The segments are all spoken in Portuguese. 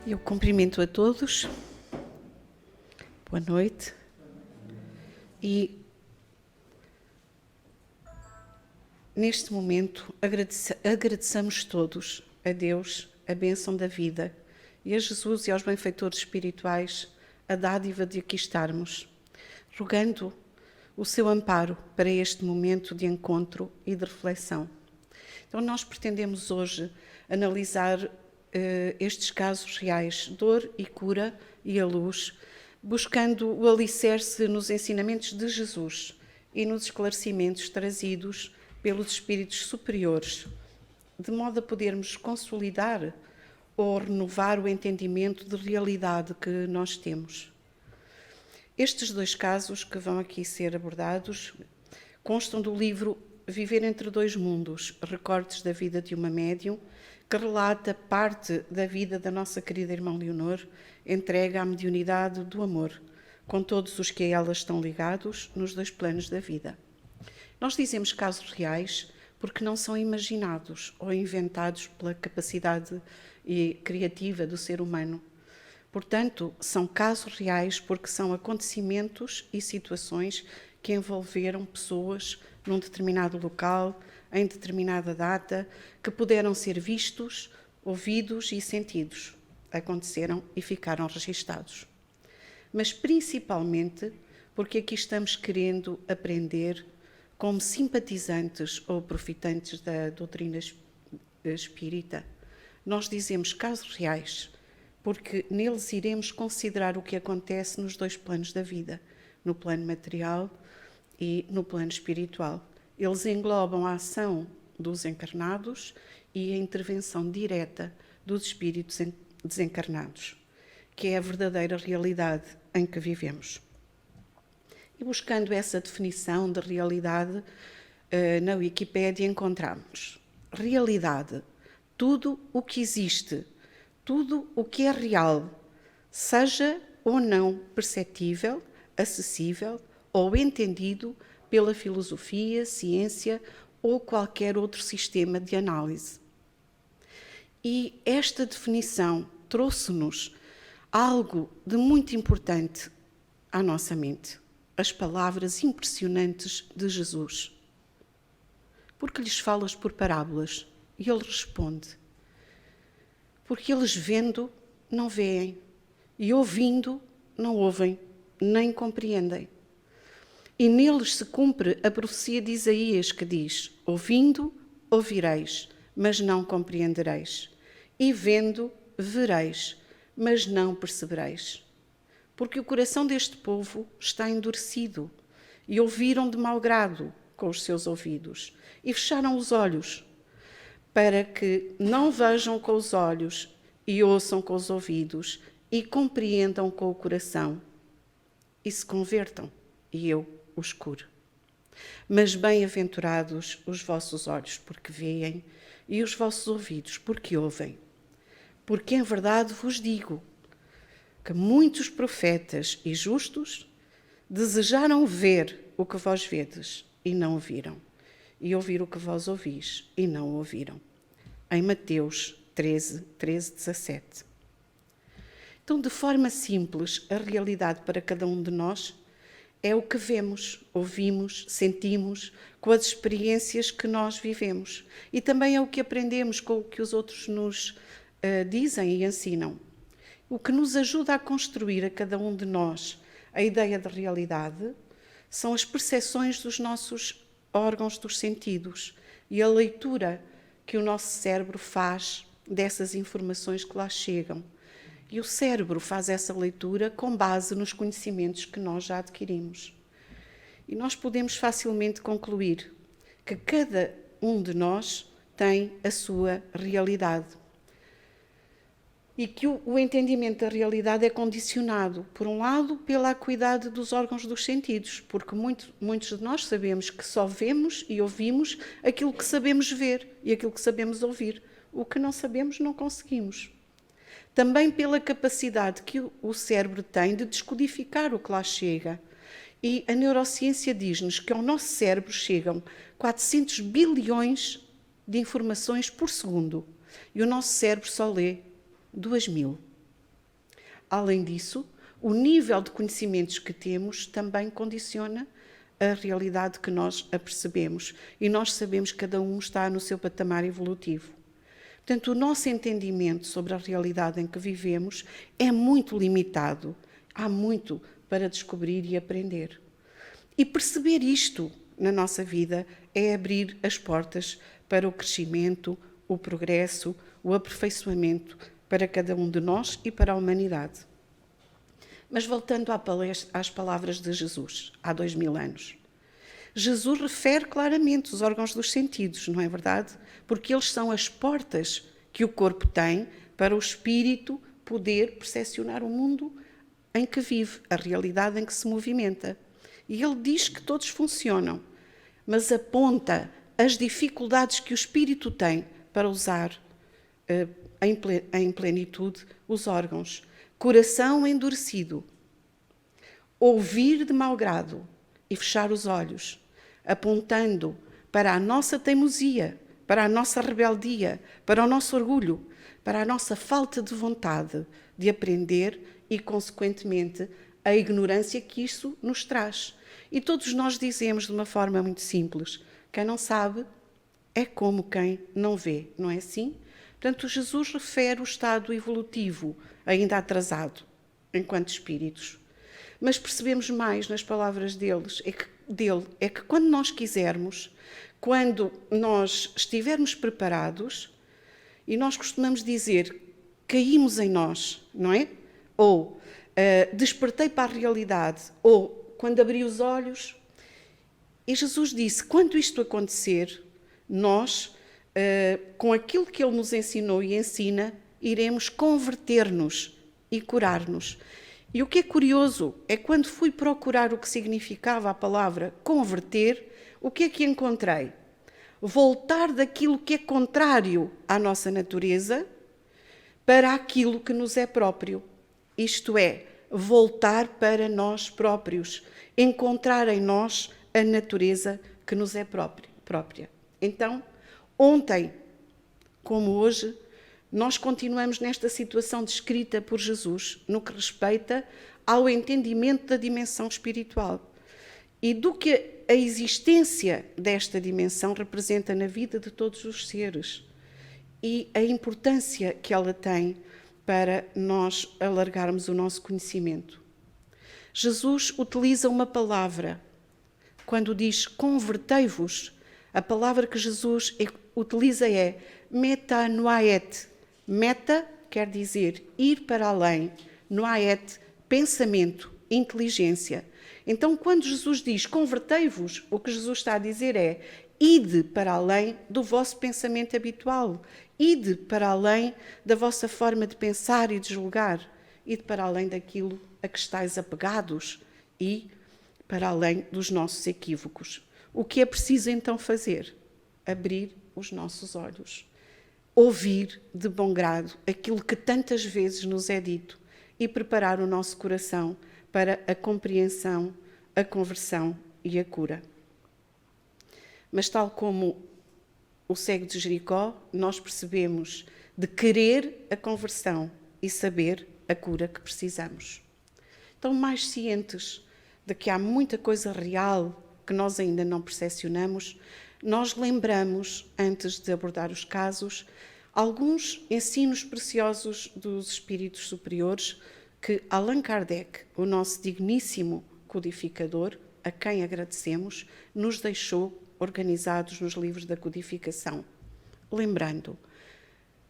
Eu cumprimento a todos, boa noite, e neste momento agradeçamos todos a Deus a bênção da vida e a Jesus e aos benfeitores espirituais a dádiva de aqui estarmos, rogando o seu amparo para este momento de encontro e de reflexão. Então nós pretendemos hoje analisar estes casos reais, dor e cura e a luz, buscando o alicerce nos ensinamentos de Jesus e nos esclarecimentos trazidos pelos espíritos superiores, de modo a podermos consolidar ou renovar o entendimento de realidade que nós temos. Estes dois casos que vão aqui ser abordados constam do livro Viver entre dois mundos, recortes da vida de uma médium, que relata parte da vida da nossa querida irmã Leonor, entregue à mediunidade do amor, com todos os que a ela estão ligados nos dois planos da vida. Nós dizemos casos reais porque não são imaginados ou inventados pela capacidade criativa do ser humano. Portanto, são casos reais porque são acontecimentos e situações que envolveram pessoas num determinado local, em determinada data, que puderam ser vistos, ouvidos e sentidos. Aconteceram e ficaram registados. Mas principalmente porque aqui estamos querendo aprender, como simpatizantes ou profitantes da doutrina espírita, nós dizemos casos reais, porque neles iremos considerar o que acontece nos dois planos da vida, no plano material e no plano espiritual. Eles englobam a ação dos encarnados e a intervenção direta dos espíritos desencarnados, que é a verdadeira realidade em que vivemos. E buscando essa definição de realidade, na Wikipédia encontramos realidade, tudo o que existe, tudo o que é real, seja ou não perceptível, acessível ou entendido pela filosofia, ciência ou qualquer outro sistema de análise. E esta definição trouxe-nos algo de muito importante à nossa mente, as palavras impressionantes de Jesus. Porque lhes falas por parábolas? E ele responde: porque eles vendo não veem, e ouvindo não ouvem, nem compreendem. E neles se cumpre a profecia de Isaías que diz: ouvindo, ouvireis, mas não compreendereis. E vendo, vereis, mas não percebereis. Porque o coração deste povo está endurecido, e ouviram de mau grado com os seus ouvidos, e fecharam os olhos, para que não vejam com os olhos, e ouçam com os ouvidos, e compreendam com o coração, e se convertam, e eu os curo. Mas bem-aventurados os vossos olhos, porque veem, e os vossos ouvidos, porque ouvem. Porque em verdade vos digo que muitos profetas e justos desejaram ver o que vós vedes e não o viram, e ouvir o que vós ouvis e não o ouviram. Em Mateus 13, 17. Então, de forma simples, a realidade para cada um de nós é o que vemos, ouvimos, sentimos, com as experiências que nós vivemos. E também é o que aprendemos com o que os outros nos dizem e ensinam. O que nos ajuda a construir a cada um de nós a ideia de realidade são as percepções dos nossos órgãos dos sentidos e a leitura que o nosso cérebro faz dessas informações que lá chegam. E o cérebro faz essa leitura com base nos conhecimentos que nós já adquirimos. E nós podemos facilmente concluir que cada um de nós tem a sua realidade. E que o entendimento da realidade é condicionado, por um lado, pela acuidade dos órgãos dos sentidos, porque muitos de nós sabemos que só vemos e ouvimos aquilo que sabemos ver e aquilo que sabemos ouvir. O que não sabemos, não conseguimos. Também pela capacidade que o cérebro tem de descodificar o que lá chega. E a neurociência diz-nos que ao nosso cérebro chegam 400 bilhões de informações por segundo. E o nosso cérebro só lê 2000. Além disso, o nível de conhecimentos que temos também condiciona a realidade que nós apercebemos. E nós sabemos que cada um está no seu patamar evolutivo. Portanto, o nosso entendimento sobre a realidade em que vivemos é muito limitado. Há muito para descobrir e aprender. E perceber isto na nossa vida é abrir as portas para o crescimento, o progresso, o aperfeiçoamento para cada um de nós e para a humanidade. Mas voltando às palavras de Jesus, há 2000 anos. Jesus refere claramente os órgãos dos sentidos, não é verdade? Porque eles são as portas que o corpo tem para o espírito poder percepcionar o mundo em que vive, a realidade em que se movimenta. E ele diz que todos funcionam, mas aponta as dificuldades que o espírito tem para usar em plenitude os órgãos. Coração endurecido, ouvir de mau grado e fechar os olhos, apontando para a nossa teimosia, para a nossa rebeldia, para o nosso orgulho, para a nossa falta de vontade de aprender e, consequentemente, a ignorância que isso nos traz. E todos nós dizemos de uma forma muito simples: quem não sabe é como quem não vê, não é assim? Portanto, Jesus refere o estado evolutivo ainda atrasado, enquanto espíritos. Mas percebemos mais nas palavras dele, é que quando nós quisermos, quando nós estivermos preparados, e nós costumamos dizer, caímos em nós, não é? Ou despertei para a realidade, ou quando abri os olhos. E Jesus disse, quando isto acontecer, nós, com aquilo que ele nos ensinou e ensina, iremos converter-nos e curar-nos. E o que é curioso é quando fui procurar o que significava a palavra converter, o que é que encontrei? Voltar daquilo que é contrário à nossa natureza para aquilo que nos é próprio. Isto é, voltar para nós próprios, encontrar em nós a natureza que nos é própria. Então, ontem, como hoje, nós continuamos nesta situação descrita por Jesus no que respeita ao entendimento da dimensão espiritual e do que a existência desta dimensão representa na vida de todos os seres e a importância que ela tem para nós alargarmos o nosso conhecimento. Jesus utiliza uma palavra. Quando diz convertei-vos, a palavra que Jesus utiliza é metanoaet. Meta quer dizer ir para além, noaet, pensamento, inteligência. Então, quando Jesus diz convertei-vos, o que Jesus está a dizer é ide para além do vosso pensamento habitual, ide para além da vossa forma de pensar e de julgar, ide para além daquilo a que estáis apegados e para além dos nossos equívocos. O que é preciso então fazer? Abrir os nossos olhos. Ouvir de bom grado aquilo que tantas vezes nos é dito e preparar o nosso coração para a compreensão, a conversão e a cura. Mas tal como o cego de Jericó, nós percebemos de querer a conversão e saber a cura que precisamos. Então, mais cientes de que há muita coisa real que nós ainda não percepcionamos, nós lembramos, antes de abordar os casos, alguns ensinos preciosos dos espíritos superiores que Allan Kardec, o nosso digníssimo codificador, a quem agradecemos, nos deixou organizados nos livros da codificação. Lembrando,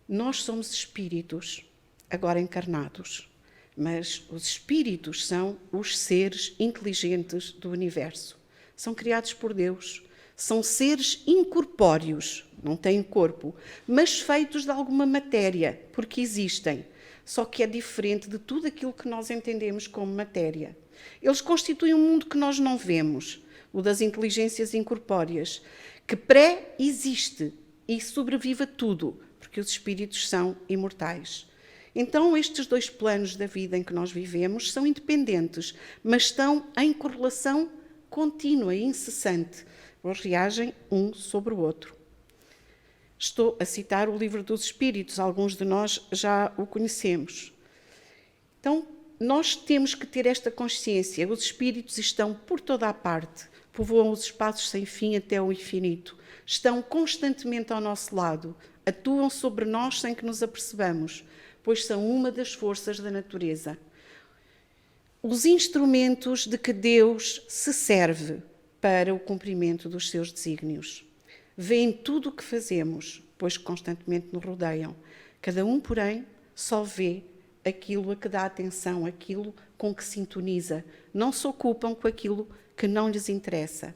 nós somos espíritos, agora encarnados, mas os espíritos são os seres inteligentes do universo. São criados por Deus. São seres incorpóreos, não têm corpo, mas feitos de alguma matéria, porque existem. Só que é diferente de tudo aquilo que nós entendemos como matéria. Eles constituem um mundo que nós não vemos, o das inteligências incorpóreas, que pré-existe e sobrevive a tudo, porque os espíritos são imortais. Então, estes dois planos da vida em que nós vivemos são independentes, mas estão em correlação contínua e incessante. Eles reagem um sobre o outro. Estou a citar o Livro dos Espíritos, alguns de nós já o conhecemos. Então, nós temos que ter esta consciência. Os espíritos estão por toda a parte, povoam os espaços sem fim até o infinito. Estão constantemente ao nosso lado, atuam sobre nós sem que nos apercebamos, pois são uma das forças da natureza. Os instrumentos de que Deus se serve para o cumprimento dos seus desígnios. Vêem tudo o que fazemos, pois constantemente nos rodeiam. Cada um, porém, só vê aquilo a que dá atenção, aquilo com que sintoniza. Não se ocupam com aquilo que não lhes interessa.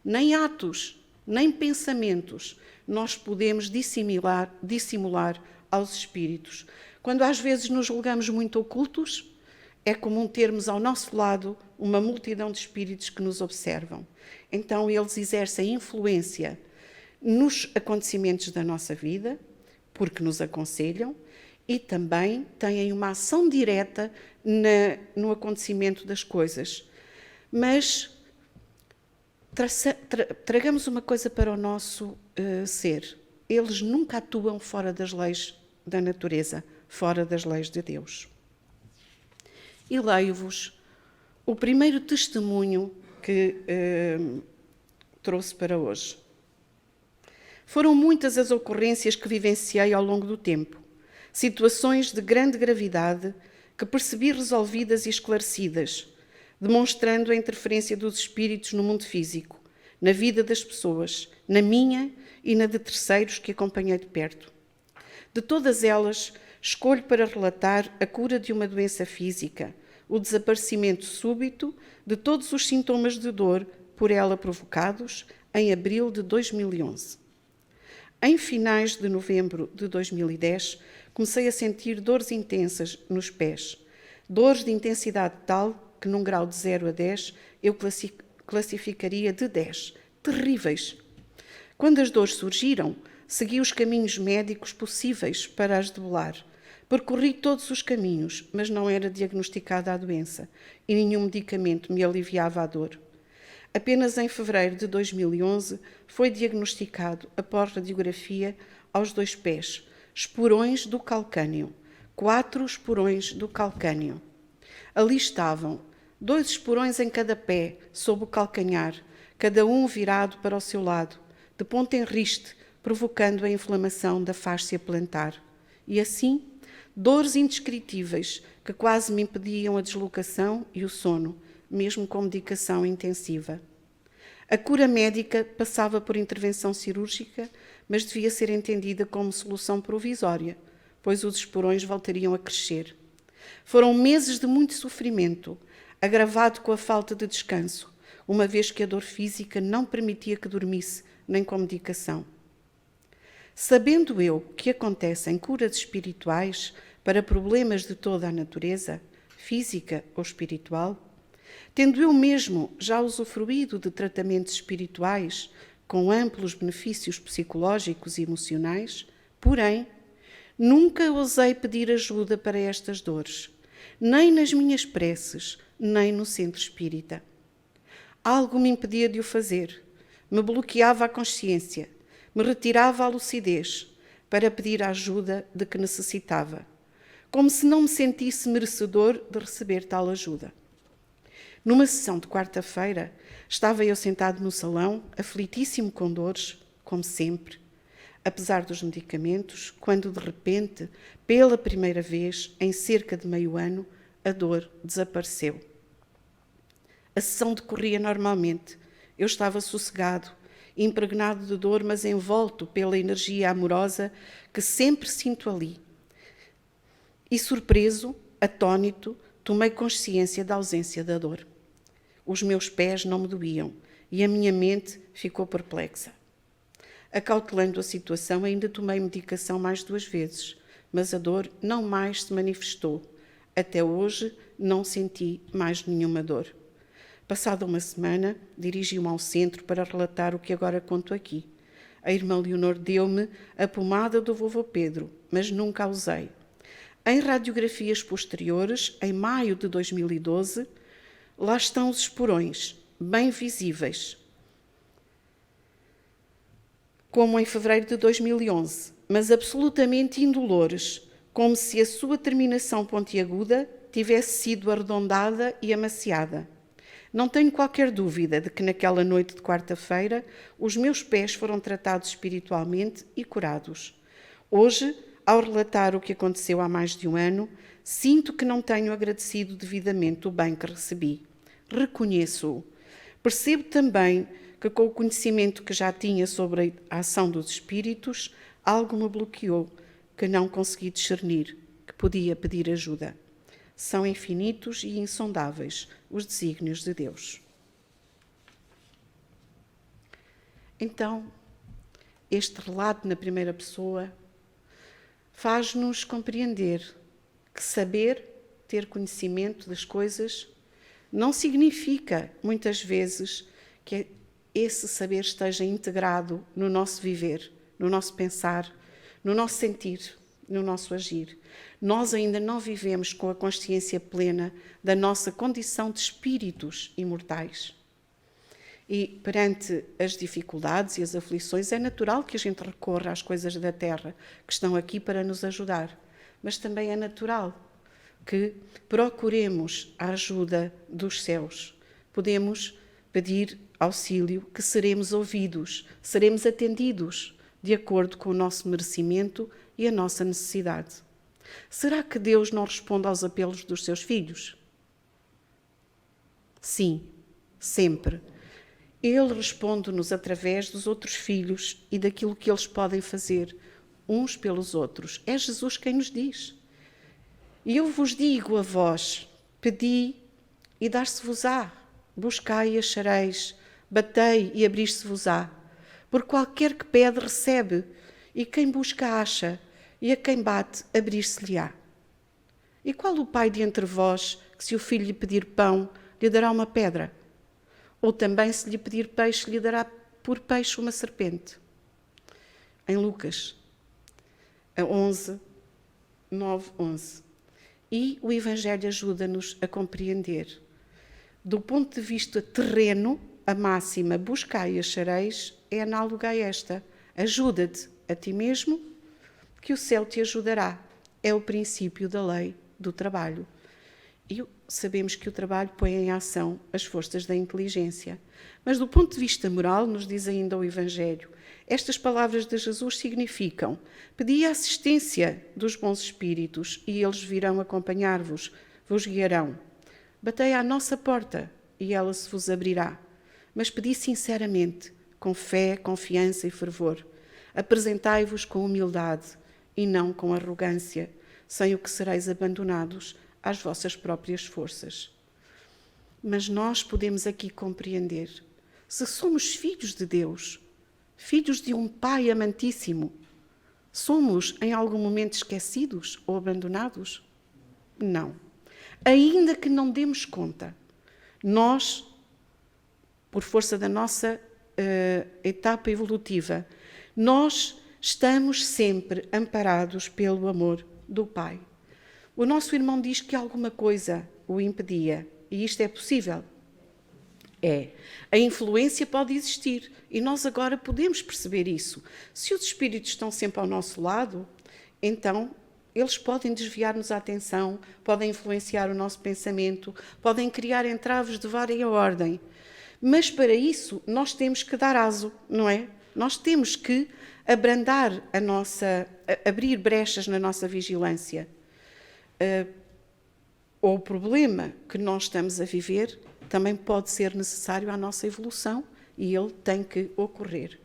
Nem atos, nem pensamentos nós podemos dissimular aos espíritos. Quando às vezes nos julgamos muito ocultos, é comum termos ao nosso lado uma multidão de espíritos que nos observam. Então eles exercem influência nos acontecimentos da nossa vida, porque nos aconselham, e também têm uma ação direta no acontecimento das coisas. Mas tragamos uma coisa para o nosso ser. Eles nunca atuam fora das leis da natureza, fora das leis de Deus. E leio-vos o primeiro testemunho que trouxe para hoje. Foram muitas as ocorrências que vivenciei ao longo do tempo, situações de grande gravidade que percebi resolvidas e esclarecidas, demonstrando a interferência dos espíritos no mundo físico, na vida das pessoas, na minha e na de terceiros que acompanhei de perto. De todas elas, escolho para relatar a cura de uma doença física, o desaparecimento súbito de todos os sintomas de dor por ela provocados em abril de 2011. Em finais de novembro de 2010, comecei a sentir dores intensas nos pés. Dores de intensidade tal que, num grau de 0 a 10, eu classificaria de 10. Terríveis. Quando as dores surgiram, segui os caminhos médicos possíveis para as debelar. Percorri todos os caminhos, mas não era diagnosticada a doença e nenhum medicamento me aliviava a dor. Apenas em fevereiro de 2011 foi diagnosticado, após radiografia, aos 2 pés, esporões do calcânio, 4 esporões do calcânio. Ali estavam 2 esporões em cada pé, sob o calcanhar, cada um virado para o seu lado, de ponta em riste, provocando a inflamação da fáscia plantar. E assim, dores indescritíveis que quase me impediam a deslocação e o sono, mesmo com medicação intensiva. A cura médica passava por intervenção cirúrgica, mas devia ser entendida como solução provisória, pois os esporões voltariam a crescer. Foram meses de muito sofrimento, agravado com a falta de descanso, uma vez que a dor física não permitia que dormisse, nem com medicação. Sabendo eu que acontecem curas espirituais para problemas de toda a natureza, física ou espiritual, tendo eu mesmo já usufruído de tratamentos espirituais com amplos benefícios psicológicos e emocionais, porém, nunca ousei pedir ajuda para estas dores, nem nas minhas preces, nem no centro espírita. Algo me impedia de o fazer, me bloqueava a consciência, me retirava a lucidez para pedir a ajuda de que necessitava, como se não me sentisse merecedor de receber tal ajuda. Numa sessão de quarta-feira, estava eu sentado no salão, aflitíssimo com dores, como sempre, apesar dos medicamentos, quando de repente, pela primeira vez, em cerca de meio ano, a dor desapareceu. A sessão decorria normalmente. Eu estava sossegado, impregnado de dor, mas envolto pela energia amorosa que sempre sinto ali. E surpreso, atônito, tomei consciência da ausência da dor. Os meus pés não me doíam e a minha mente ficou perplexa. Acautelando a situação, ainda tomei medicação mais 2 vezes, mas a dor não mais se manifestou. Até hoje não senti mais nenhuma dor. Passada uma semana, dirigi-me ao centro para relatar o que agora conto aqui. A irmã Leonor deu-me a pomada do vovô Pedro, mas nunca a usei. Em radiografias posteriores, em maio de 2012, lá estão os esporões, bem visíveis, como em fevereiro de 2011, mas absolutamente indolores, como se a sua terminação pontiaguda tivesse sido arredondada e amaciada. Não tenho qualquer dúvida de que naquela noite de quarta-feira os meus pés foram tratados espiritualmente e curados. Hoje, ao relatar o que aconteceu há mais de um ano, sinto que não tenho agradecido devidamente o bem que recebi. Reconheço-o. Percebo também que, com o conhecimento que já tinha sobre a ação dos espíritos, algo me bloqueou, que não consegui discernir, que podia pedir ajuda. São infinitos e insondáveis os desígnios de Deus. Então, este relato na primeira pessoa faz-nos compreender que saber, ter conhecimento das coisas, não significa, muitas vezes, que esse saber esteja integrado no nosso viver, no nosso pensar, no nosso sentir, no nosso agir. Nós ainda não vivemos com a consciência plena da nossa condição de espíritos imortais. E perante as dificuldades e as aflições, é natural que a gente recorra às coisas da terra, que estão aqui para nos ajudar. Mas também é natural que procuremos a ajuda dos céus. Podemos pedir auxílio, que seremos ouvidos, seremos atendidos, de acordo com o nosso merecimento e a nossa necessidade. Será que Deus não responde aos apelos dos seus filhos? Sim, sempre. Ele responde-nos através dos outros filhos e daquilo que eles podem fazer uns pelos outros. É Jesus quem nos diz. E eu vos digo a vós, pedi e dar-se-vos-á, buscai e achareis, batei e abrir-se-vos-á. Por qualquer que pede, recebe, e quem busca, acha, e a quem bate, abrir-se-lhe-á. E qual o pai de entre vós, que se o filho lhe pedir pão, lhe dará uma pedra? Ou também, se lhe pedir peixe, lhe dará por peixe uma serpente? Em Lucas 11, 9, 11. E o Evangelho ajuda-nos a compreender. Do ponto de vista terreno, a máxima buscai e achareis é análoga a esta. Ajuda-te a ti mesmo, que o céu te ajudará. É o princípio da lei do trabalho. E sabemos que o trabalho põe em ação as forças da inteligência. Mas do ponto de vista moral, nos diz ainda o Evangelho, estas palavras de Jesus significam: pedi a assistência dos bons espíritos e eles virão acompanhar-vos, vos guiarão. Batei à nossa porta e ela se vos abrirá. Mas pedi sinceramente, com fé, confiança e fervor. Apresentai-vos com humildade e não com arrogância, sem o que sereis abandonados às vossas próprias forças. Mas nós podemos aqui compreender, se somos filhos de Deus, filhos de um Pai amantíssimo, somos em algum momento esquecidos ou abandonados? Não. Ainda que não demos conta, nós, por força da nossa etapa evolutiva, nós estamos sempre amparados pelo amor do Pai. O nosso irmão diz que alguma coisa o impedia, e isto é possível. É. A influência pode existir, e nós agora podemos perceber isso. Se os espíritos estão sempre ao nosso lado, então eles podem desviar-nos a atenção, podem influenciar o nosso pensamento, podem criar entraves de vária ordem. Mas para isso nós temos que dar aso, não é? Nós temos que abrandar abrir brechas na nossa vigilância. Ou o problema que nós estamos a viver também pode ser necessário à nossa evolução e ele tem que ocorrer.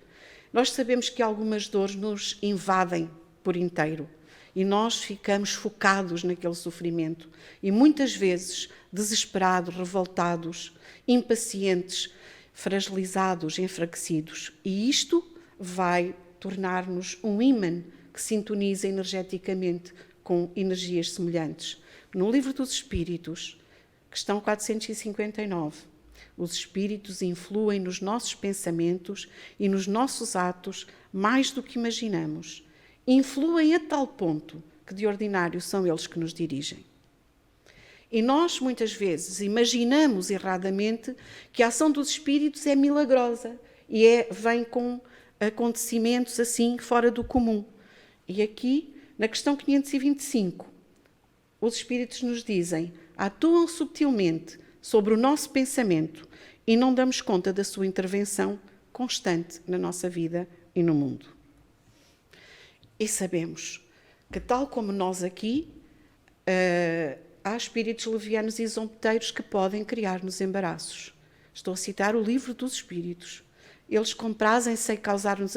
Nós sabemos que algumas dores nos invadem por inteiro e nós ficamos focados naquele sofrimento e muitas vezes desesperados, revoltados, impacientes, fragilizados, enfraquecidos. E isto vai tornar-nos um ímã que sintoniza energeticamente com energias semelhantes. No Livro dos Espíritos, questão 459, os espíritos influem nos nossos pensamentos e nos nossos atos mais do que imaginamos. Influem a tal ponto que, de ordinário, são eles que nos dirigem. E nós, muitas vezes, imaginamos erradamente que a ação dos espíritos é milagrosa e vem com acontecimentos assim fora do comum. E aqui, na questão 525, os espíritos nos dizem, atuam subtilmente sobre o nosso pensamento e não damos conta da sua intervenção constante na nossa vida e no mundo. E sabemos que, tal como nós aqui, há espíritos levianos e zombeteiros que podem criar-nos embaraços. Estou a citar o livro dos espíritos. Eles comprazem-se em causar-nos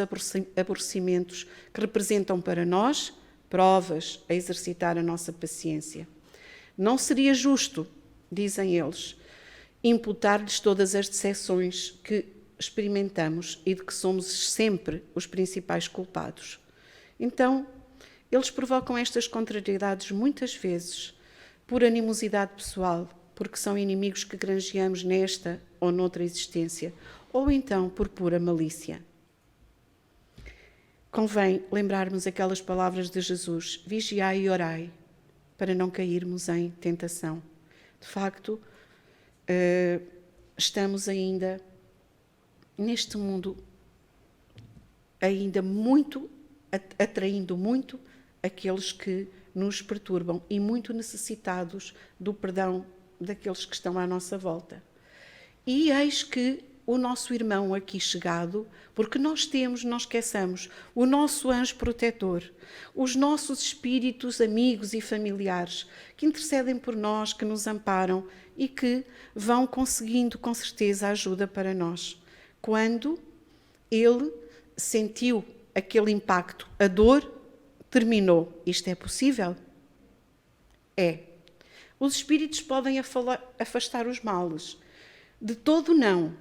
aborrecimentos que representam para nós provas a exercitar a nossa paciência. Não seria justo, dizem eles, imputar-lhes todas as decepções que experimentamos e de que somos sempre os principais culpados. Então, eles provocam estas contrariedades muitas vezes por animosidade pessoal, porque são inimigos que granjeamos nesta ou noutra existência, ou então por pura malícia. Convém lembrarmos aquelas palavras de Jesus, vigiai e orai, para não cairmos em tentação. De facto, estamos ainda neste mundo, ainda muito, atraindo muito aqueles que nos perturbam e muito necessitados do perdão daqueles que estão à nossa volta. E eis que o nosso irmão aqui chegado, porque nós temos, não esqueçamos, o nosso anjo protetor, os nossos espíritos amigos e familiares que intercedem por nós, que nos amparam e que vão conseguindo com certeza ajuda para nós. Quando ele sentiu aquele impacto, a dor terminou. Isto é possível? É. Os espíritos podem afastar os males. De todo não,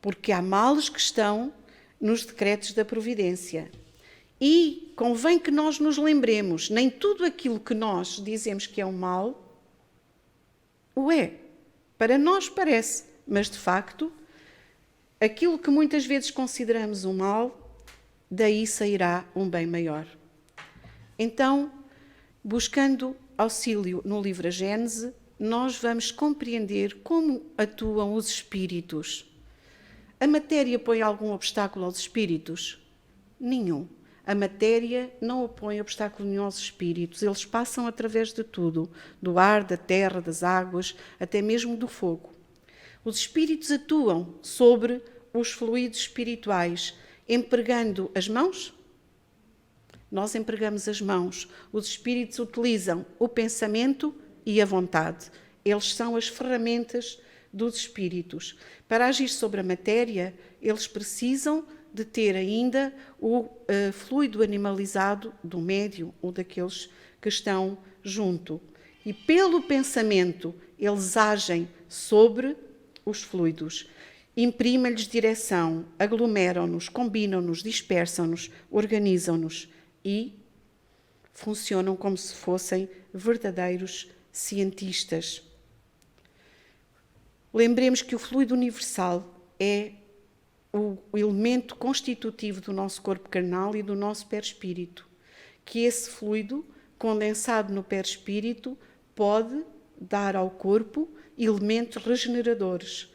porque há males que estão nos decretos da providência. E convém que nós nos lembremos, nem tudo aquilo que nós dizemos que é um mal, o é. Para nós parece, mas de facto, aquilo que muitas vezes consideramos um mal, daí sairá um bem maior. Então, buscando auxílio no livro A Gênese, nós vamos compreender como atuam os espíritos. A matéria põe algum obstáculo aos espíritos? Nenhum. A matéria não opõe obstáculo nenhum aos espíritos. Eles passam através de tudo, do ar, da terra, das águas, até mesmo do fogo. Os espíritos atuam sobre os fluidos espirituais, empregando as mãos? Nós empregamos as mãos. Os espíritos utilizam o pensamento e a vontade. Eles são as ferramentas dos espíritos. Para agir sobre a matéria, eles precisam de ter ainda o fluido animalizado do médium ou daqueles que estão junto. E pelo pensamento, eles agem sobre os fluidos. Imprimem-lhes direção, aglomeram-nos, combinam-nos, dispersam-nos, organizam-nos e funcionam como se fossem verdadeiros cientistas. Lembremos que o fluido universal é o elemento constitutivo do nosso corpo carnal e do nosso perispírito, que esse fluido, condensado no perispírito, pode dar ao corpo elementos regeneradores.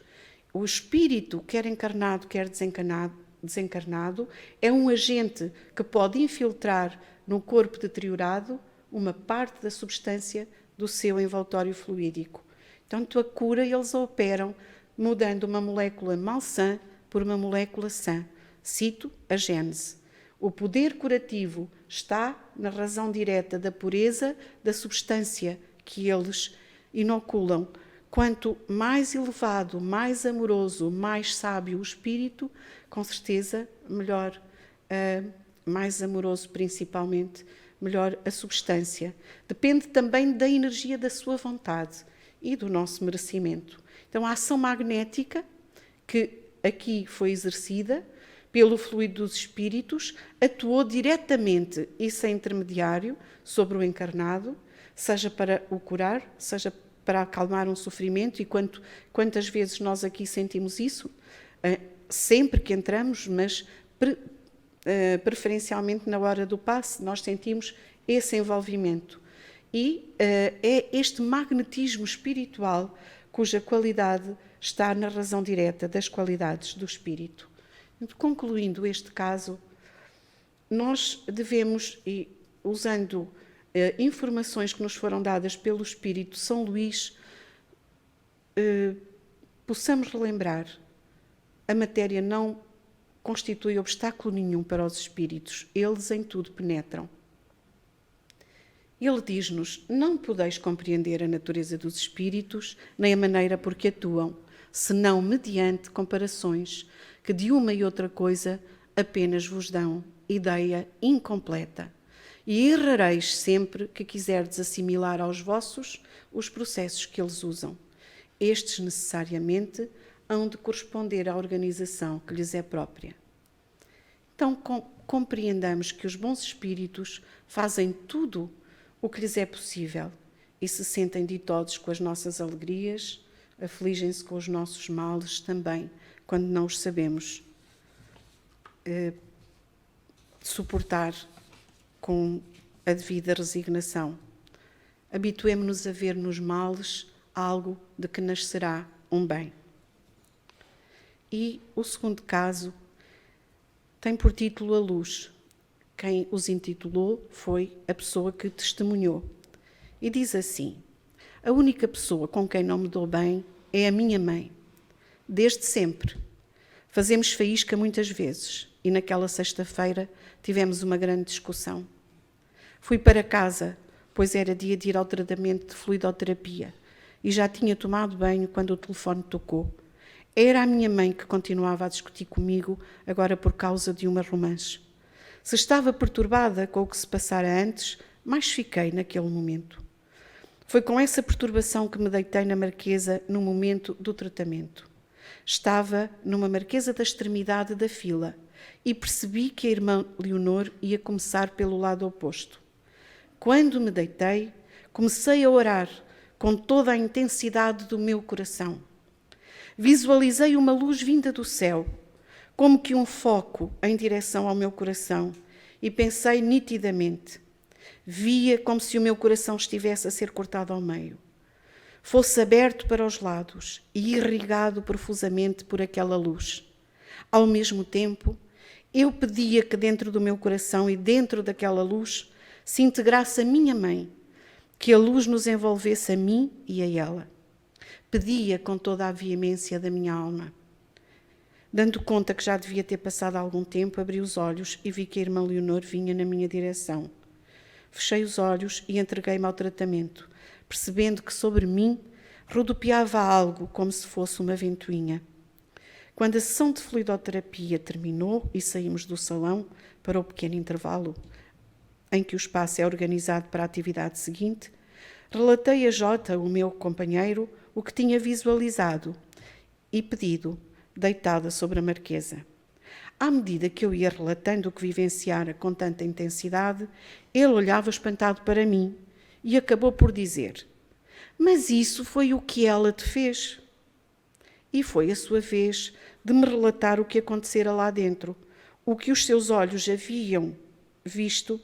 O espírito, quer encarnado, quer desencarnado, é um agente que pode infiltrar no corpo deteriorado uma parte da substância do seu envoltório fluídico. Portanto, a cura eles a operam mudando uma molécula malsã por uma molécula sã. Cito a Gênese. O poder curativo está na razão direta da pureza da substância que eles inoculam. Quanto mais elevado, mais amoroso, mais sábio o espírito, com certeza, melhor, mais amoroso principalmente, melhor a substância. Depende também da energia da sua vontade e do nosso merecimento. Então, a ação magnética que aqui foi exercida pelo fluido dos espíritos atuou diretamente e sem intermediário sobre o encarnado, seja para o curar, seja para acalmar um sofrimento. E quantas vezes nós aqui sentimos isso? Sempre que entramos, mas preferencialmente na hora do passe, nós sentimos esse envolvimento. E é este magnetismo espiritual cuja qualidade está na razão direta das qualidades do espírito. Concluindo este caso, nós devemos, e usando informações que nos foram dadas pelo Espírito São Luís, possamos relembrar: a matéria não constitui obstáculo nenhum para os espíritos, eles em tudo penetram. Ele diz-nos: não podeis compreender a natureza dos espíritos, nem a maneira por que atuam, senão mediante comparações que de uma e outra coisa apenas vos dão ideia incompleta. E errareis sempre que quiserdes assimilar aos vossos os processos que eles usam. Estes necessariamente hão de corresponder à organização que lhes é própria. Então compreendamos que os bons espíritos fazem tudo o que lhes é possível e se sentem ditosos com as nossas alegrias, afligem-se com os nossos males também, quando não os sabemos suportar com a devida resignação. Habituemo-nos a ver nos males algo de que nascerá um bem. E o segundo caso tem por título a luz. Quem os intitulou foi a pessoa que testemunhou. E diz assim: a única pessoa com quem não me dou bem é a minha mãe. Desde sempre. Fazemos faísca muitas vezes e naquela sexta-feira tivemos uma grande discussão. Fui para casa, pois era dia de ir ao tratamento de fluidoterapia e já tinha tomado banho quando o telefone tocou. Era a minha mãe que continuava a discutir comigo, agora por causa de uma romance. Se estava perturbada com o que se passara antes, mais fiquei naquele momento. Foi com essa perturbação que me deitei na marquesa no momento do tratamento. Estava numa marquesa da extremidade da fila e percebi que a irmã Leonor ia começar pelo lado oposto. Quando me deitei, comecei a orar com toda a intensidade do meu coração. Visualizei uma luz vinda do céu, como que um foco em direção ao meu coração, e pensei nitidamente. Via como se o meu coração estivesse a ser cortado ao meio. Fosse aberto para os lados e irrigado profusamente por aquela luz. Ao mesmo tempo, eu pedia que dentro do meu coração e dentro daquela luz se integrasse a minha mãe, que a luz nos envolvesse a mim e a ela. Pedia com toda a veemência da minha alma. Dando conta que já devia ter passado algum tempo, abri os olhos e vi que a irmã Leonor vinha na minha direção. Fechei os olhos e entreguei-me ao tratamento, percebendo que sobre mim rodopiava algo como se fosse uma ventoinha. Quando a sessão de fluidoterapia terminou e saímos do salão para o pequeno intervalo, em que o espaço é organizado para a atividade seguinte, relatei a Jota, o meu companheiro, o que tinha visualizado e pedido, deitada sobre a marquesa. À medida que eu ia relatando o que vivenciara com tanta intensidade, ele olhava espantado para mim e acabou por dizer: mas isso foi o que ela te fez. E foi a sua vez de me relatar o que acontecera lá dentro, o que os seus olhos haviam visto,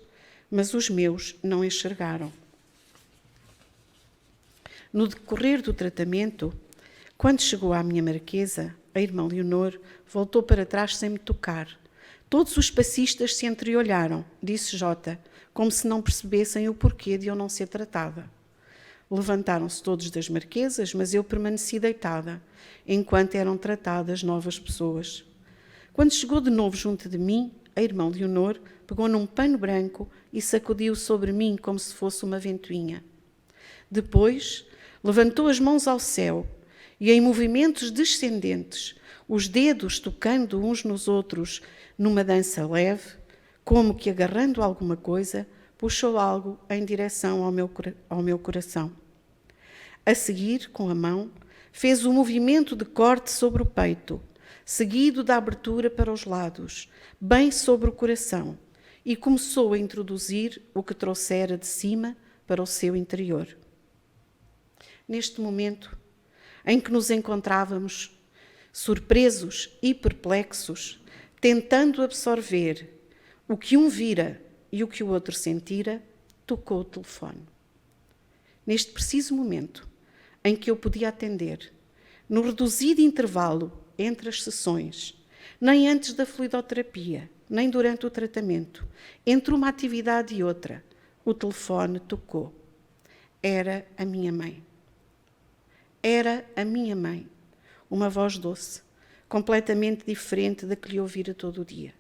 mas os meus não enxergaram. No decorrer do tratamento, quando chegou à minha marquesa, a irmã Leonor voltou para trás sem me tocar. Todos os passistas se entreolharam, disse Jota, como se não percebessem o porquê de eu não ser tratada. Levantaram-se todos das marquesas, mas eu permaneci deitada, enquanto eram tratadas novas pessoas. Quando chegou de novo junto de mim, a irmã Leonor pegou num pano branco e sacudiu sobre mim como se fosse uma ventoinha. Depois, levantou as mãos ao céu e, em movimentos descendentes, os dedos tocando uns nos outros numa dança leve, como que agarrando alguma coisa, puxou algo em direção ao meu coração. A seguir, com a mão, fez o movimento de corte sobre o peito, seguido da abertura para os lados, bem sobre o coração, e começou a introduzir o que trouxera de cima para o seu interior. Neste momento em que nos encontrávamos surpresos e perplexos, tentando absorver o que um vira e o que o outro sentira, tocou o telefone. Neste preciso momento em que eu podia atender, no reduzido intervalo entre as sessões, nem antes da fluidoterapia, nem durante o tratamento, entre uma atividade e outra, O telefone tocou. Era a minha mãe. Era a minha mãe. Uma voz doce, completamente diferente da que lhe ouvira todo o dia.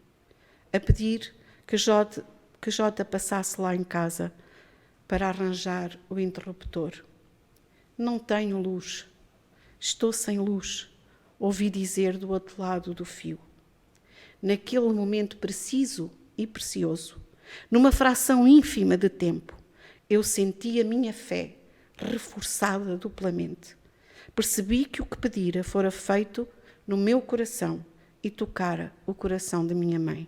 A pedir que Jota passasse lá em casa para arranjar o interruptor. Não tenho luz. Estou sem luz. Ouvi dizer do outro lado do fio. Naquele momento preciso e precioso, numa fração ínfima de tempo, eu senti a minha fé reforçada duplamente. Percebi que o que pedira fora feito no meu coração e tocara o coração de minha mãe.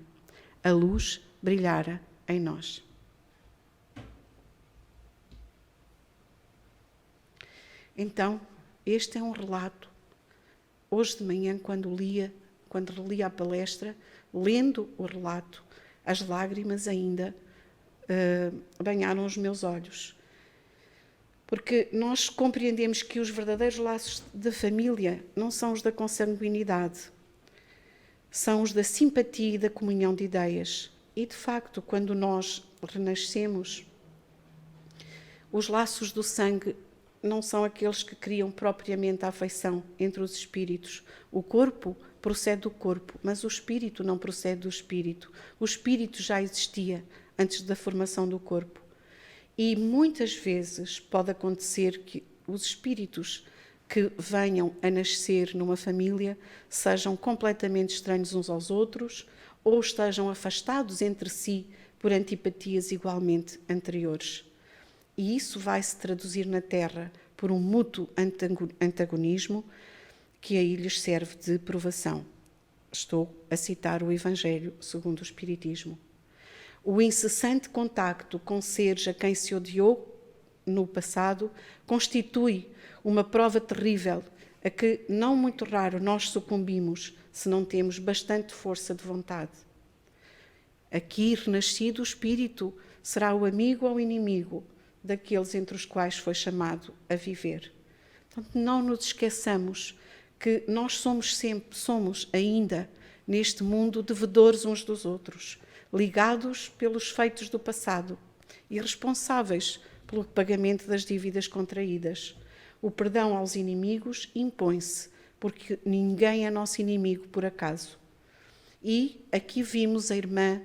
A luz brilhara em nós. Então, este é um relato. Hoje de manhã, quando relia a palestra, lendo o relato, as lágrimas ainda banharam os meus olhos. Porque nós compreendemos que os verdadeiros laços da família não são os da consanguinidade, são os da simpatia e da comunhão de ideias. E, de facto, quando nós renascemos, os laços do sangue não são aqueles que criam propriamente a afeição entre os espíritos. O corpo procede do corpo, mas o espírito não procede do espírito. O espírito já existia antes da formação do corpo. E muitas vezes pode acontecer que os espíritos que venham a nascer numa família sejam completamente estranhos uns aos outros ou estejam afastados entre si por antipatias igualmente anteriores. E isso vai se traduzir na Terra por um mútuo antagonismo que aí lhes serve de provação. Estou a citar o Evangelho segundo o Espiritismo. O incessante contacto com seres a quem se odiou no passado constitui uma prova terrível a que não muito raro nós sucumbimos se não temos bastante força de vontade. Aqui, renascido, o espírito será o amigo ou inimigo daqueles entre os quais foi chamado a viver. Portanto, não nos esqueçamos que nós somos ainda neste mundo devedores uns dos outros, ligados pelos feitos do passado e responsáveis pelo pagamento das dívidas contraídas. O perdão aos inimigos impõe-se, porque ninguém é nosso inimigo por acaso. E aqui vimos a irmã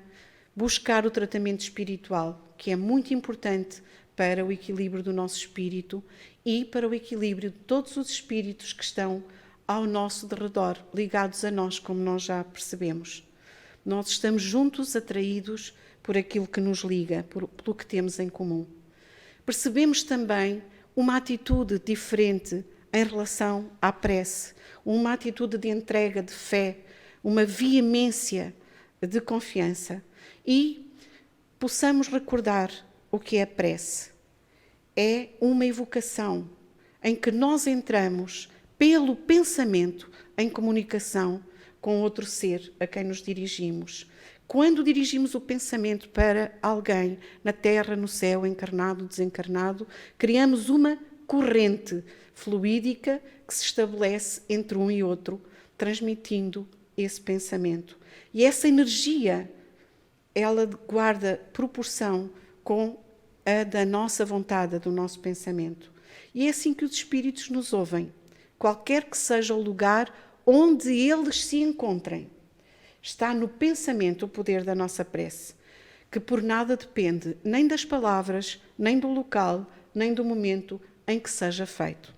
buscar o tratamento espiritual, que é muito importante para o equilíbrio do nosso espírito e para o equilíbrio de todos os espíritos que estão ao nosso derredor, ligados a nós, como nós já percebemos. Nós estamos juntos, atraídos por aquilo que nos liga, pelo que temos em comum. Percebemos também uma atitude diferente em relação à prece, uma atitude de entrega, de fé, uma veemência de confiança. E possamos recordar o que é a prece. É uma evocação em que nós entramos pelo pensamento em comunicação com outro ser a quem nos dirigimos. Quando dirigimos o pensamento para alguém na terra, no céu, encarnado, desencarnado, criamos uma corrente fluídica que se estabelece entre um e outro, transmitindo esse pensamento. E essa energia, ela guarda proporção com a da nossa vontade, do nosso pensamento. E é assim que os espíritos nos ouvem, qualquer que seja o lugar onde eles se encontrem. Está no pensamento o poder da nossa prece, que por nada depende nem das palavras, nem do local, nem do momento em que seja feito.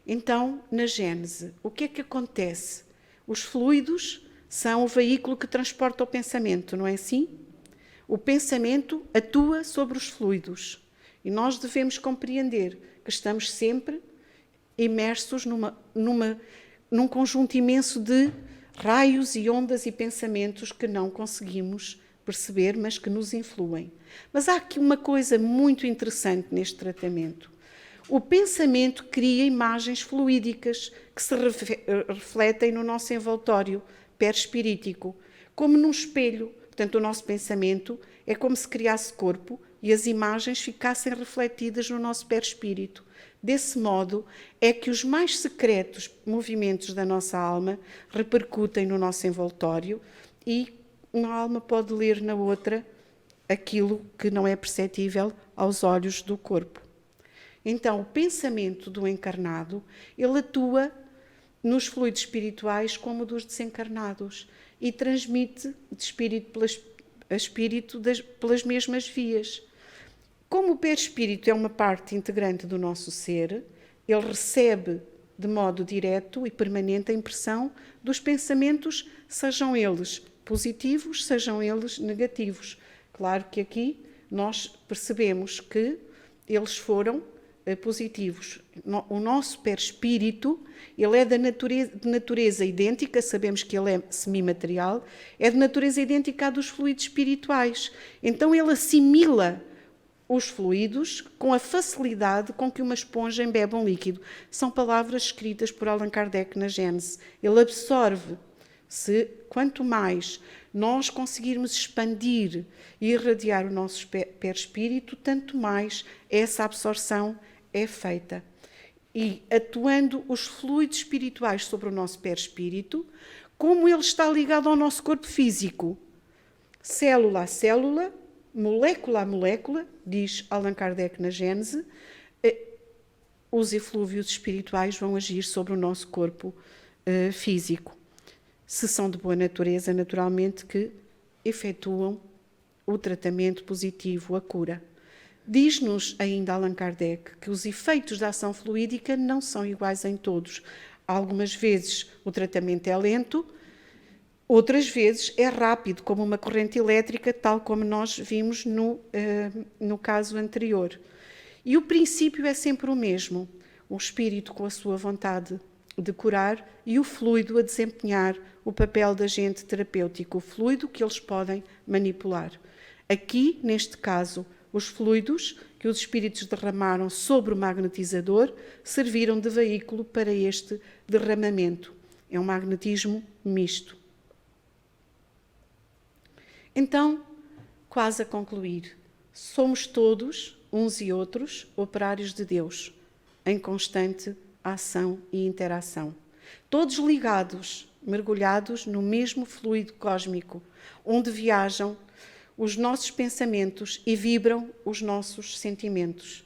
Então, na Gênese, o que é que acontece? Os fluidos são o veículo que transporta o pensamento, não é assim? O pensamento atua sobre os fluidos e nós devemos compreender que estamos sempre imersos num conjunto imenso de raios e ondas e pensamentos que não conseguimos perceber, mas que nos influem. Mas há aqui uma coisa muito interessante neste tratamento. O pensamento cria imagens fluídicas que se refletem no nosso envoltório perispirítico, como num espelho. Portanto, o nosso pensamento é como se criasse corpo e as imagens ficassem refletidas no nosso perispírito. Desse modo, é que os mais secretos movimentos da nossa alma repercutem no nosso envoltório e uma alma pode ler na outra aquilo que não é perceptível aos olhos do corpo. Então, o pensamento do encarnado, ele atua nos fluidos espirituais como dos desencarnados e transmite de espírito a espírito pelas mesmas vias. Como o perispírito é uma parte integrante do nosso ser, ele recebe de modo direto e permanente a impressão dos pensamentos, sejam eles positivos, sejam eles negativos. Claro que aqui nós percebemos que eles foram positivos. O nosso perispírito, ele é de natureza idêntica, sabemos que ele é semimaterial, é de natureza idêntica à dos fluidos espirituais. Então ele assimila os fluidos com a facilidade com que uma esponja embebe um líquido. São palavras escritas por Allan Kardec na Gênese. Ele absorve. Quanto mais nós conseguirmos expandir e irradiar o nosso perispírito, tanto mais essa absorção é feita. E atuando os fluidos espirituais sobre o nosso perispírito, como ele está ligado ao nosso corpo físico, célula a célula, molécula a molécula, diz Allan Kardec na Gênese, os eflúvios espirituais vão agir sobre o nosso corpo físico. Se são de boa natureza, naturalmente, que efetuam o tratamento positivo, a cura. Diz-nos ainda Allan Kardec que os efeitos da ação fluídica não são iguais em todos. Algumas vezes o tratamento é lento, outras vezes é rápido, como uma corrente elétrica, tal como nós vimos no caso anterior. E o princípio é sempre o mesmo. O espírito com a sua vontade de curar e o fluido a desempenhar o papel de agente terapêutico, o fluido que eles podem manipular. Aqui, neste caso, os fluidos que os espíritos derramaram sobre o magnetizador serviram de veículo para este derramamento. É um magnetismo misto. Então, quase a concluir, somos todos, uns e outros, operários de Deus, em constante ação e interação. Todos ligados, mergulhados no mesmo fluido cósmico, onde viajam os nossos pensamentos e vibram os nossos sentimentos.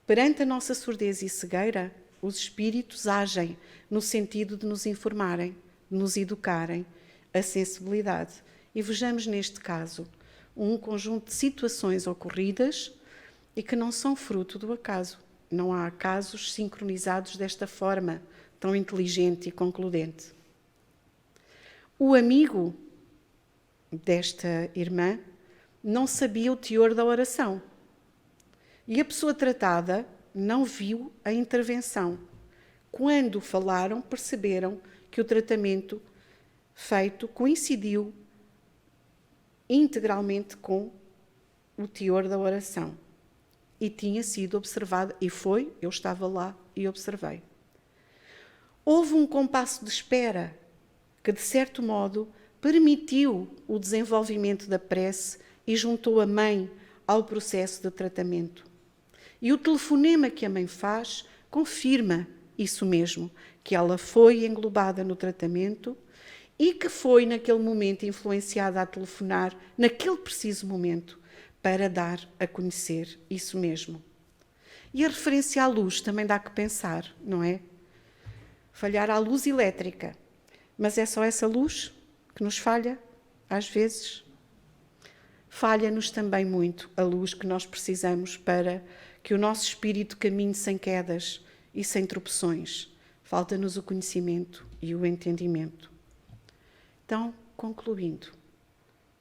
Perante a nossa surdez e cegueira, os espíritos agem no sentido de nos informarem, de nos educarem, a sensibilidade. E vejamos neste caso um conjunto de situações ocorridas e que não são fruto do acaso. Não há acasos sincronizados desta forma, tão inteligente e concludente. O amigo desta irmã não sabia o teor da oração. E a pessoa tratada não viu a intervenção. Quando falaram, perceberam que o tratamento feito coincidiu integralmente com o teor da oração. E tinha sido observada, e foi, eu estava lá e observei. Houve um compasso de espera que, de certo modo, permitiu o desenvolvimento da prece e juntou a mãe ao processo de tratamento. E o telefonema que a mãe faz confirma isso mesmo, que ela foi englobada no tratamento e que foi, naquele momento, influenciada a telefonar, naquele preciso momento, para dar a conhecer isso mesmo. E a referência à luz também dá que pensar, não é? Falhar à luz elétrica. Mas é só essa luz que nos falha, às vezes? Falha-nos também muito a luz que nós precisamos para que o nosso espírito caminhe sem quedas e sem tropeções. Falta-nos o conhecimento e o entendimento. Então, concluindo,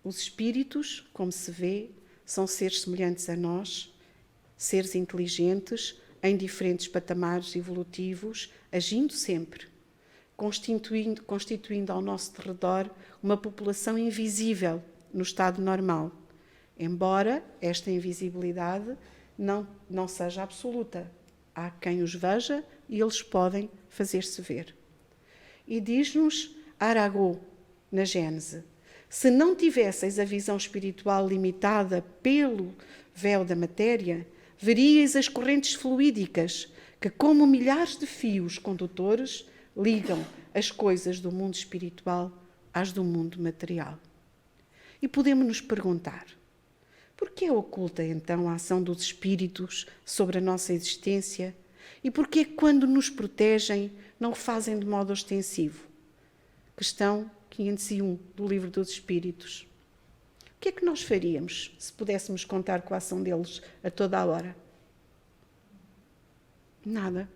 os espíritos, como se vê, são seres semelhantes a nós, seres inteligentes, em diferentes patamares evolutivos, agindo sempre, constituindo ao nosso derredor uma população invisível no estado normal, embora esta invisibilidade não seja absoluta. Há quem os veja e eles podem fazer-se ver. E diz-nos Arago, na Gênese, se não tivesseis a visão espiritual limitada pelo véu da matéria, veríeis as correntes fluídicas que, como milhares de fios condutores, ligam as coisas do mundo espiritual às do mundo material. E podemos nos perguntar, Por que é oculta, então, a ação dos espíritos sobre a nossa existência? E por que, quando nos protegem, não o fazem de modo ostensivo? Questão 501 do Livro dos Espíritos. O que é que nós faríamos se pudéssemos contar com a ação deles a toda a hora? Nada.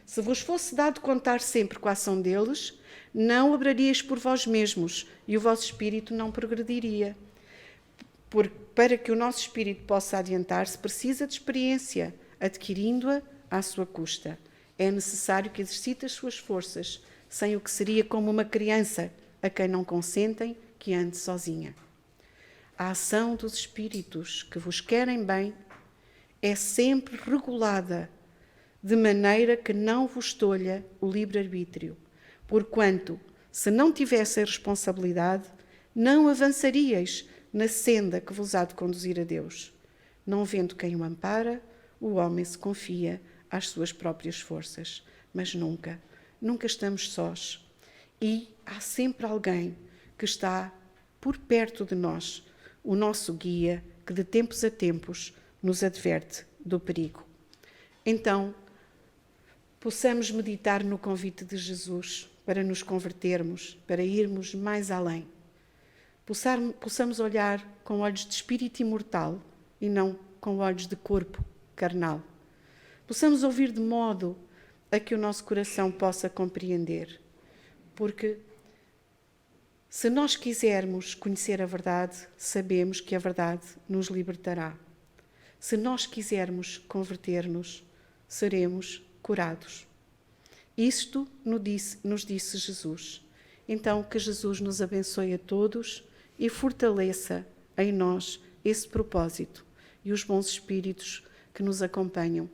Se vos fosse dado contar sempre com a ação deles, não obraríeis por vós mesmos e o vosso espírito não progrediria. Para que o nosso espírito possa adiantar-se, precisa de experiência, adquirindo-a à sua custa. É necessário que exercite as suas forças, sem o que seria como uma criança a quem não consentem que ande sozinha. A ação dos espíritos que vos querem bem é sempre regulada, de maneira que não vos tolha o livre-arbítrio, porquanto, se não tivesse a responsabilidade, não avançaríeis na senda que vos há de conduzir a Deus. Não vendo quem o ampara, o homem se confia às suas próprias forças. Mas nunca estamos sós. E há sempre alguém que está por perto de nós, o nosso guia, que de tempos a tempos nos adverte do perigo. Então, possamos meditar no convite de Jesus para nos convertermos, para irmos mais além. Possamos olhar com olhos de espírito imortal e não com olhos de corpo carnal. Possamos ouvir de modo a que o nosso coração possa compreender. Porque se nós quisermos conhecer a verdade, sabemos que a verdade nos libertará. Se nós quisermos converter-nos, seremos curados. Isto nos disse Jesus. Então, que Jesus nos abençoe a todos e fortaleça em nós esse propósito e os bons espíritos que nos acompanham,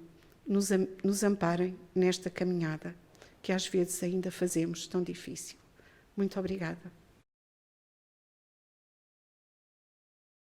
nos amparem nesta caminhada, que às vezes ainda fazemos tão difícil. Muito obrigada.